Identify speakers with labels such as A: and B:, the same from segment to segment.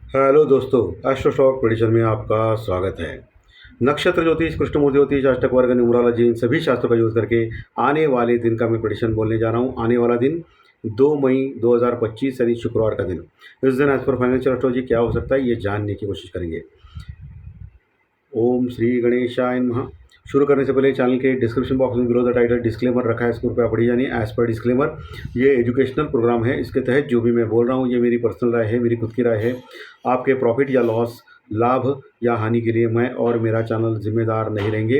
A: Hello दोस्तों, astro stock prediction में आपका स्वागत है। नक्षत्र ज्योतिष, कृष्णमूर्ति ज्योतिष, अष्टक वर्ग, न्यूमरोलॉजी, इन सभी शास्त्रों का यूज करके आने वाले दिन का मैं प्रेडिक्शन बोलने जा रहा हूँ। आने वाला दिन 2 मई 2025 यानी शुक्रवार का दिन। इस दिन एज पर फाइनेंशियल एस्ट्रोलॉजी क्या हो सकता है ये जानने की कोशिश करेंगे। ओम श्री गणेशाय नमः। शुरू करने से पहले चैनल के डिस्क्रिप्शन बॉक्स में बिलो द टाइटल डिस्क्लेमर रखा है, इसको कृपया पढ़िए। यानी एज पर डिस्क्लेमर, ये एजुकेशनल प्रोग्राम है। इसके तहत जो भी मैं बोल रहा हूँ ये मेरी पर्सनल राय है, मेरी खुद की राय है। आपके प्रॉफिट या लॉस, लाभ या हानि के लिए मैं और मेरा चैनल जिम्मेदार नहीं रहेंगे,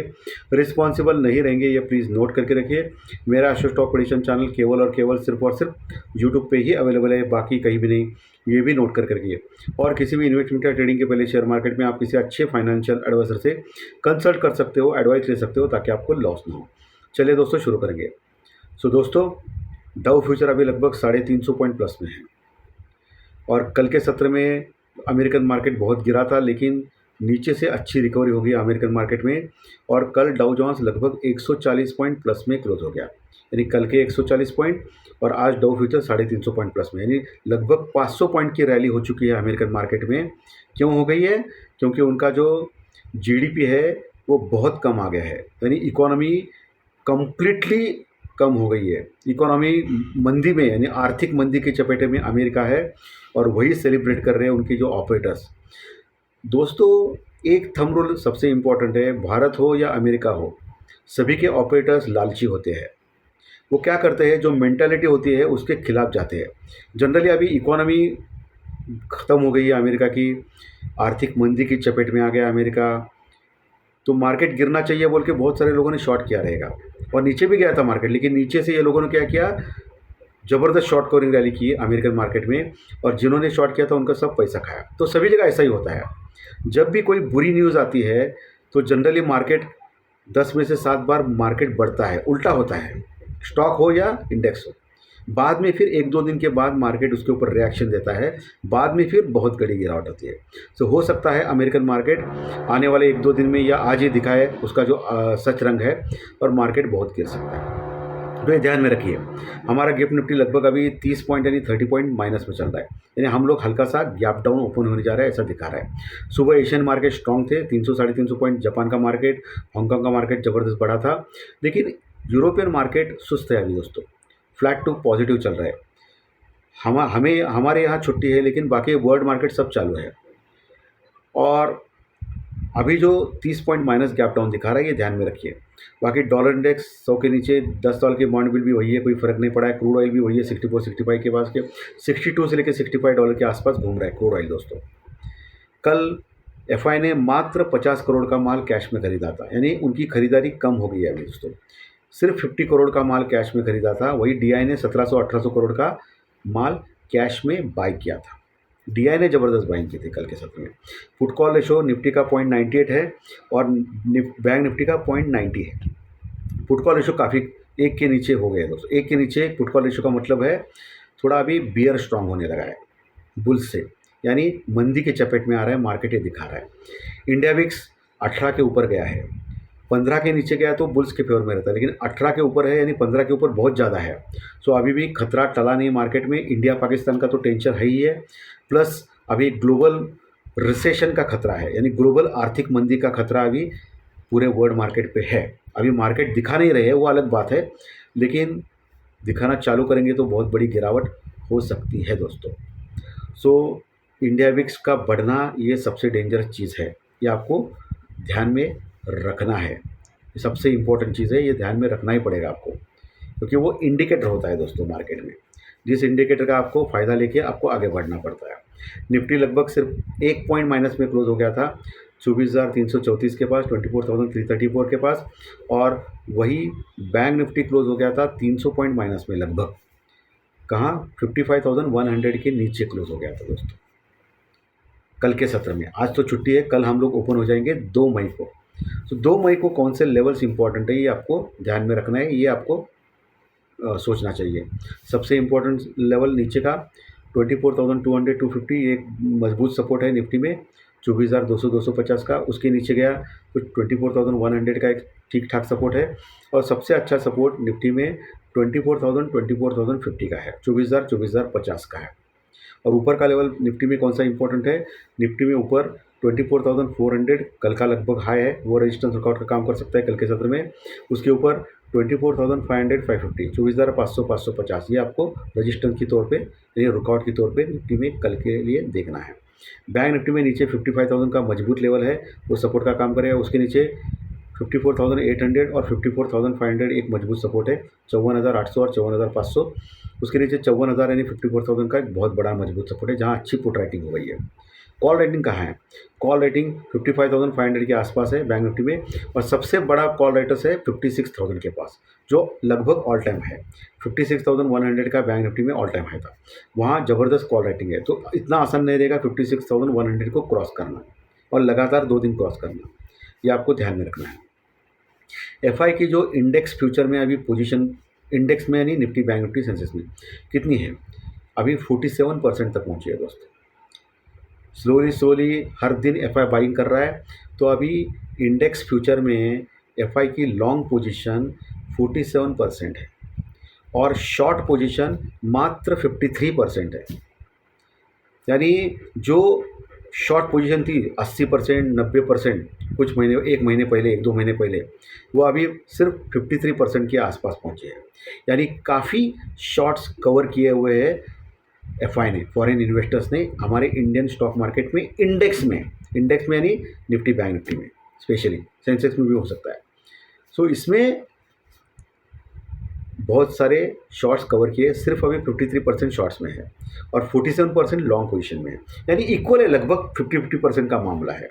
A: रिस्पॉन्सिबल नहीं रहेंगे। ये प्लीज़ नोट करके रखिए। मेरा एस्ट्रो स्टॉक प्रेडिक्शन चैनल केवल और केवल सिर्फ और सिर्फ यूट्यूब पे ही अवेलेबल है, बाकी कहीं भी नहीं। ये भी नोट करके रखिए। और किसी भी इन्वेस्टमेंट या ट्रेडिंग के पहले शेयर मार्केट में आप किसी अच्छे फाइनेंशियल एडवाइजर से कंसल्ट कर सकते हो, एडवाइस ले सकते हो, ताकि आपको लॉस ना हो। चलिए दोस्तों शुरू करेंगे। सो दोस्तों, डाउ फ्यूचर अभी लगभग 350 पॉइंट प्लस में है। और कल के सत्र में अमेरिकन मार्केट बहुत गिरा था, लेकिन नीचे से अच्छी रिकवरी हो गई अमेरिकन मार्केट में। और कल डाउ जोन्स लगभग 140 पॉइंट प्लस में क्लोज हो गया, यानी कल के 140 पॉइंट और आज डाउ फ्यूचर 350 पॉइंट प्लस में, यानी लगभग 500 पॉइंट की रैली हो चुकी है अमेरिकन मार्केट में। क्यों हो गई है? क्योंकि उनका जो जीडीपी है वो बहुत कम आ गया है, यानी इकोनॉमी कंप्लीटली कम हो गई है। इकोनॉमी मंदी में, यानी आर्थिक मंदी के चपेटे में अमेरिका है, और वही सेलिब्रेट कर रहे हैं उनके जो ऑपरेटर्स। दोस्तों, एक थंब रूल सबसे इम्पोर्टेंट है, भारत हो या अमेरिका हो, सभी के ऑपरेटर्स लालची होते हैं। वो क्या करते हैं, जो मेंटालिटी होती है उसके खिलाफ जाते हैं। जनरली अभी इकोनॉमी ख़त्म हो गई है अमेरिका की, आर्थिक मंदी की चपेट में आ गया अमेरिका, तो मार्केट गिरना चाहिए बोल के बहुत सारे लोगों ने शॉर्ट किया रहेगा। और नीचे भी गया था मार्केट, लेकिन नीचे से ये लोगों ने क्या किया, ज़बरदस्त शॉर्ट कवरिंग रैली की अमेरिकन मार्केट में, और जिन्होंने शॉर्ट किया था उनका सब पैसा खाया। तो सभी जगह ऐसा ही होता है, जब भी कोई बुरी न्यूज़ आती है तो जनरली मार्केट 10 में से 7 बार मार्केट बढ़ता है, उल्टा होता है, स्टॉक हो या इंडेक्स हो। बाद में फिर 1-2 दिन के बाद मार्केट उसके ऊपर रिएक्शन देता है, बाद में फिर बहुत बड़ी गिरावट होती है। तो हो सकता है अमेरिकन मार्केट आने वाले 1-2 दिन में या आज ही दिखाए उसका जो सच रंग है, और मार्केट बहुत गिर सकता है। तो ये ध्यान में रखिए। हमारा गिफ्ट निफ्टी लगभग अभी 30 पॉइंट यानी 30 पॉइंट माइनस में चल रहा है, यानी हम लोग हल्का सा गैप डाउन ओपन होने जा रहा है, ऐसा दिखा रहा है। सुबह एशियन मार्केट स्ट्रॉन्ग थे, 300 350 पॉइंट। जापान का मार्केट, हांगकांग का मार्केट ज़बरदस्त बढ़ा था, लेकिन यूरोपियन मार्केट सुस्त है अभी दोस्तों, फ्लैट टू पॉजिटिव चल रहा है। हमें हमारे यहाँ छुट्टी है, लेकिन बाकी वर्ल्ड मार्केट सब चालू है। और अभी जो 30 पॉइंट माइनस गैप डाउन दिखा रहा है, ये ध्यान में रखिए। बाकी डॉलर इंडेक्स 100 के नीचे, 10 साल के बॉन्ड बिल भी वही है, कोई फर्क नहीं पड़ा है। क्रूड ऑयल भी वही है, 64 65 के पास के, 62 से लेकर $65 के आसपास घूम रहा है क्रूड ऑयल दोस्तों। कल एफआई ने मात्र 50 करोड़ का माल कैश में खरीदा था, यानी उनकी खरीदारी कम हो गई है अभी दोस्तों। सिर्फ 50 करोड़ का माल कैश में खरीदा था। वही डीआई ने 1700-1800 करोड़ का माल कैश में बाई किया था। डीआई ने ज़बरदस्त बाइंग की थी कल के सत्र में। पुट कॉल रेशो निफ्टी का 0.98 है, और बैंक निफ्टी का 0.90 है। पुट कॉल रेशो काफ़ी एक के नीचे हो गए दोस्तों। एक के नीचे पुट कॉल रेशो का मतलब है थोड़ा अभी बियर स्ट्रांग होने लगा है बुल्स से, यानी मंदी के चपेट में आ रहा है मार्केट, ये दिखा रहा है। इंडिया विक्स 18 के ऊपर गया है, 15 के नीचे गया तो बुल्स के फेवर में रहता है, लेकिन 18 के ऊपर है, यानी 15 के ऊपर बहुत ज़्यादा है। सो अभी भी खतरा टला नहीं मार्केट में। इंडिया पाकिस्तान का तो टेंशन है ही है, प्लस अभी ग्लोबल रिसेशन का खतरा है, यानी ग्लोबल आर्थिक मंदी का खतरा अभी पूरे वर्ल्ड मार्केट पे है। अभी मार्केट दिखा नहीं रहे, वो अलग बात है, लेकिन दिखाना चालू करेंगे तो बहुत बड़ी गिरावट हो सकती है दोस्तों। सो इंडिया विक्स का बढ़ना ये सबसे डेंजरस चीज़ है, ये आपको ध्यान में रखना है। ये सबसे इम्पोर्टेंट चीज़ है, ये ध्यान में रखना ही पड़ेगा आपको, क्योंकि वो इंडिकेटर होता है दोस्तों मार्केट में, जिस इंडिकेटर का आपको फ़ायदा लेके आपको आगे बढ़ना पड़ता है। निफ्टी लगभग सिर्फ 1 पॉइंट माइनस में क्लोज हो गया था, 24,334 के पास, 24,334 के पास। और वही बैंक निफ्टी क्लोज हो गया था 300 पॉइंट माइनस में, लगभग कहाँ 55,100 के नीचे क्लोज हो गया था दोस्तों कल के सत्र में। आज तो छुट्टी है, कल हम लोग ओपन हो जाएंगे 2 मई को। तो 2 मई को कौन से लेवल्स इंपॉर्टेंट है ये आपको ध्यान में रखना है, ये आपको सोचना चाहिए। सबसे इम्पोर्टेंट लेवल नीचे का 24,200 250, एक मजबूत सपोर्ट है निफ्टी में। 24,200 250 का, उसके नीचे गया तो 24,100 का एक ठीक ठाक सपोर्ट है। और सबसे अच्छा सपोर्ट निफ्टी में 24,000 24,050 का है, 24,000 24,050 का है। और ऊपर का लेवल निफ्टी में कौन सा इंपॉर्टेंट है, निफ्टी में ऊपर 24,400 कल का लगभग हाई है, वो रेजिस्टेंस वर्कआउट का काम कर सकता है कल के सत्र में। उसके ऊपर 24,500 550 24,500 550 ये आपको रजिस्टेंस के तौर पे यानी रुकावट के तौर पे निफ्टी में कल के लिए देखना है। बैंक निफ्टी में नीचे 55,000 का मजबूत लेवल है, वो सपोर्ट का काम करेगा। उसके नीचे 54,800 और 54,500 एक मजबूत सपोर्ट है, 54,800 और 54,500। उसके नीचे 54,000 यानी 54,000 का एक बहुत बड़ा मजबूत सपोर्ट है, जहाँ अच्छी पुट राइटिंग हो गई है। कॉल रेटिंग कहाँ है, कॉल रेटिंग 55,500 के आसपास है बैंक निफ्टी में, और सबसे बड़ा कॉल राइटर्स है 56,000 के पास, जो लगभग ऑल टाइम है। 56,100 का बैंक निफ्टी में ऑल टाइम हाई था, वहाँ ज़बरदस्त कॉल राइटिंग है। तो इतना आसान नहीं रहेगा 56,100 को क्रॉस करना और लगातार 2 दिन क्रॉस करना, ये आपको ध्यान में रखना है। एफआई की जो इंडेक्स फ्यूचर में अभी पोजीशन, इंडेक्स में यानी निफ्टी बैंक निफ्टी सेंसेक्स में कितनी है, अभी 47% तक पहुंची है दोस्तों। स्लोली हर दिन एफआई बाइंग कर रहा है। तो अभी इंडेक्स फ्यूचर में एफआई की लॉन्ग पोजीशन 47% है और शॉर्ट पोजीशन मात्र 53% है। यानी जो शॉर्ट पोजीशन थी 80% 90% कुछ महीने, एक महीने पहले, 1-2 महीने पहले, वो अभी सिर्फ 53% के आसपास पहुंची है। यानी काफ़ी शॉर्ट्स कवर किए हुए हैं एफआई ने, फॉरेन इन्वेस्टर्स ने हमारे इंडियन स्टॉक मार्केट में, इंडेक्स में यानी निफ्टी बैंक निफ्टी में, स्पेशली सेंसेक्स में भी हो सकता है। सो इसमें बहुत सारे शॉर्ट्स कवर किए, सिर्फ अभी 53% शॉर्ट्स में है और 47% लॉन्ग पोजीशन में है, यानी इक्वल है, लगभग 50-50% का मामला है।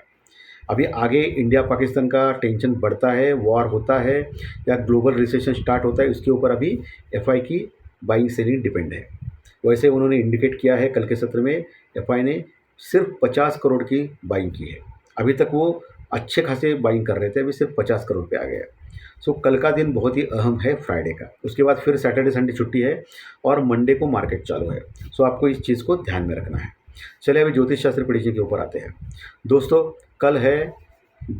A: अभी आगे इंडिया पाकिस्तान का टेंशन बढ़ता है, वॉर होता है या ग्लोबल रिसेशन स्टार्ट होता है, उसके ऊपर अभी एफआई की बाइंग सेलिंग डिपेंड है। वैसे उन्होंने इंडिकेट किया है कल के सत्र में, एफआई ने सिर्फ 50 करोड़ की बाइंग की है। अभी तक वो अच्छे खासे बाइंग कर रहे थे, अभी सिर्फ 50 करोड़ पे आ गए। सो कल का दिन बहुत ही अहम है, फ्राइडे का। उसके बाद फिर सैटरडे संडे छुट्टी है और मंडे को मार्केट चालू है। सो आपको इस चीज़ को ध्यान में रखना है। चलिए अभी ज्योतिष शास्त्र प्रेडिक्शन के ऊपर आते हैं। दोस्तों कल है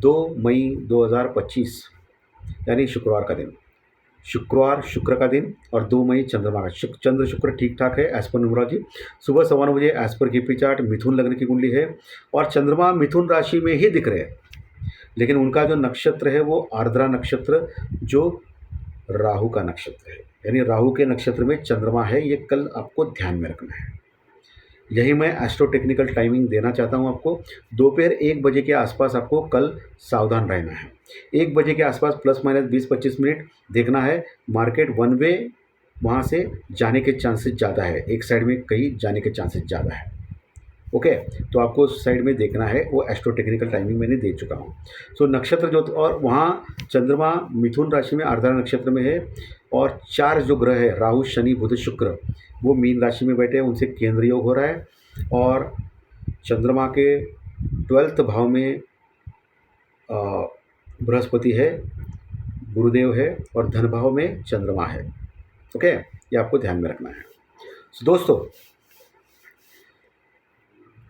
A: 2 मई 2025 यानी शुक्रवार का दिन, शुक्र का दिन, और 2 मई चंद्रमा का, चंद्र शुक्र ठीक ठाक है एज पर न्यूमरोलॉजी। सुबह 9:15 बजे एज पर कीपी चार्ट मिथुन लग्न की कुंडली है और चंद्रमा मिथुन राशि में ही दिख रहे हैं, लेकिन उनका जो नक्षत्र है वो आर्द्रा नक्षत्र, जो राहु का नक्षत्र है, यानी राहु के नक्षत्र में चंद्रमा है। ये कल आपको ध्यान में रखना है। यही मैं एस्ट्रो टेक्निकल टाइमिंग देना चाहता हूँ आपको। दोपहर 1 बजे के आसपास आपको कल सावधान रहना है। 1 बजे के आसपास ±20-25 मिनट देखना है। मार्केट वन वे वहाँ से जाने के चांसेस ज़्यादा है, एक साइड में कहीं जाने के चांसेस ज़्यादा है। ओके, तो आपको उस साइड में देखना है, वो एस्ट्रो टेक्निकल टाइमिंग मैंने दे चुका हूँ। सो नक्षत्र जो, और वहाँ चंद्रमा मिथुन राशि में आर्द्रा नक्षत्र में है और 4 जो ग्रह है राहु शनि बुध शुक्र वो मीन राशि में बैठे हैं, उनसे केंद्र योग हो रहा है। और चंद्रमा के 12th भाव में बृहस्पति है, गुरुदेव है, और धन भाव में चंद्रमा है। ओके, ये आपको ध्यान में रखना है। दोस्तों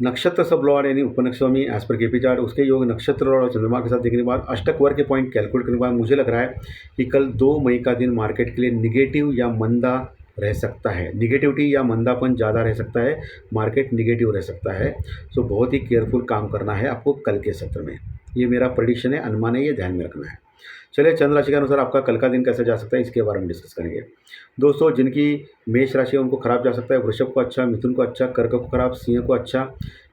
A: नक्षत्र सब लॉर्ड यानी उपनक्षत्र एज पर केपी चार्ट, उसके योग नक्षत्र लॉर्ड और चंद्रमा के साथ देखने के बाद, अष्टक वर्ग के पॉइंट कैलकुलेट करने के बाद मुझे लग रहा है कि कल 2 मई का दिन मार्केट के लिए निगेटिव या मंदा रह सकता है। निगेटिविटी या मंदापन ज़्यादा रह सकता है, मार्केट निगेटिव रह सकता है। सो बहुत ही केयरफुल काम करना है आपको कल के सत्र में। ये मेरा प्रेडिक्शन है, अनुमान है, ये ध्यान में रखना है। चलिए चंद्र राशि के अनुसार आपका कल का दिन कैसे जा सकता है इसके बारे में डिस्कस करेंगे। दोस्तों जिनकी मेष राशि है उनको खराब जा सकता है, वृषभ को अच्छा, मिथुन को अच्छा, कर्क को खराब, सिंह को अच्छा,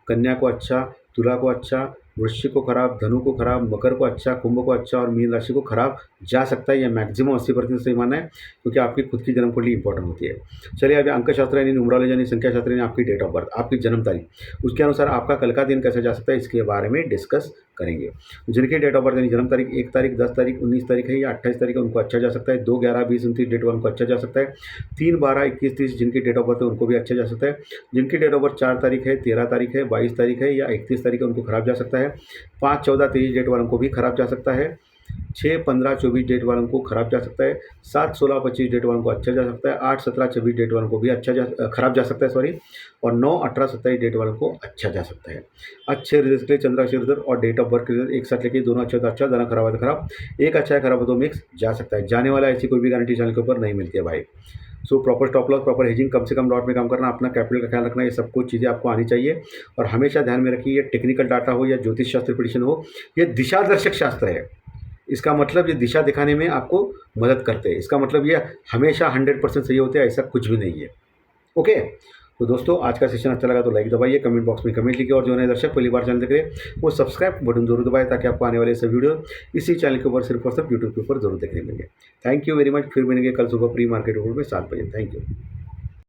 A: कन्या को अच्छा, तुला को अच्छा, वृश्चिक को खराब, धनु को खराब, मकर को अच्छा, कुंभ को अच्छा और मीन राशि को खराब जा सकता है। यह मैक्सिमम 80% सही मानना है, क्योंकि आपकी खुद की जन्म कुंडली इंपॉर्टेंट होती है। चलिए अभी अंक शास्त्र यानी न्यूमरोलॉजी यानी संख्या शास्त्र यानी आपकी डेट ऑफ बर्थ, आपकी जन्म तारीख, उसके अनुसार आपका कल का दिन कैसे जा सकता है इसके बारे में डिस्कस करेंगे। जिनकी डेट ऑफ बर्थ यानी जन्म तारीख 1 तारीख, 10 तारीख, 19 तारीख है या 28 तारीख है उनको अच्छा जा सकता है। 2, 11, 20, 29 डेट उनको अच्छा जा सकता है। 3, 12, 21, 30 जिनकी डेट ऑफ बर्थ है उनको भी अच्छा जा सकता है। जिनकी डेट ऑफ बर्थ 4 तारीख है, 13 तारीख है, 22 तारीख है या 31 तारीख है उनको खराब जा सकता है। 5, 14, 23 डेट वालों को भी खराब जा सकता है। 6, 15, 24 डेट वालों को खराब जा सकता है। 7, 16, 25 डेट वालों को अच्छा जा सकता है। 8, 17, 24 डेट वालों को भी खराब जा सकता है सॉरी। और 9, 18, 27 डेट वालों को अच्छा जा सकता है। अच्छे रिजल्ट के लिए चंद्र राशि रिजल्ट और डेट ऑफ बर्थ के रिजल्ट एक साथ लेके दोनों अच्छा तो अच्छा, दोनों खराब है तो खराब, एक अच्छा है खराब है तो मिक्स जा सकता है। जाने वाला ऐसी कोई भी गारंटी चैनल के ऊपर नहीं मिलती है भाई। So proper stop loss, proper hedging, कम से कम लॉट में काम करना, अपना कैपिटल का ख्याल रखना, ये सब कुछ चीज़ें आपको आनी चाहिए। और हमेशा ध्यान में रखिए, ये टेक्निकल डाटा हो या ज्योतिष शास्त्र प्रेडिक्शन हो, ये दिशादर्शक शास्त्र है। इसका मतलब ये दिशा दिखाने में आपको मदद करते हैं। इसका मतलब ये हमेशा 100% सही होते हैं, ऐसा कुछ भी नहीं है। ओके, तो दोस्तों आज का सेशन अच्छा लगा तो लाइक दबाइए, कमेंट बॉक्स में कमेंट लिखिए, और जो नए दर्शक पहली बार चैनल देख रहे हैं वो सब्सक्राइब बटन जरूर दबाएं, ताकि आपको आने वाले सब वीडियो इसी चैनल के ऊपर सिर्फ और सिर्फ यूट्यूब के ऊपर जरूर देखने मिलेंगे। Thank you very much. फिर मिलेंगे कल सुबह प्री मार्केट में 7 बजे। Thank you.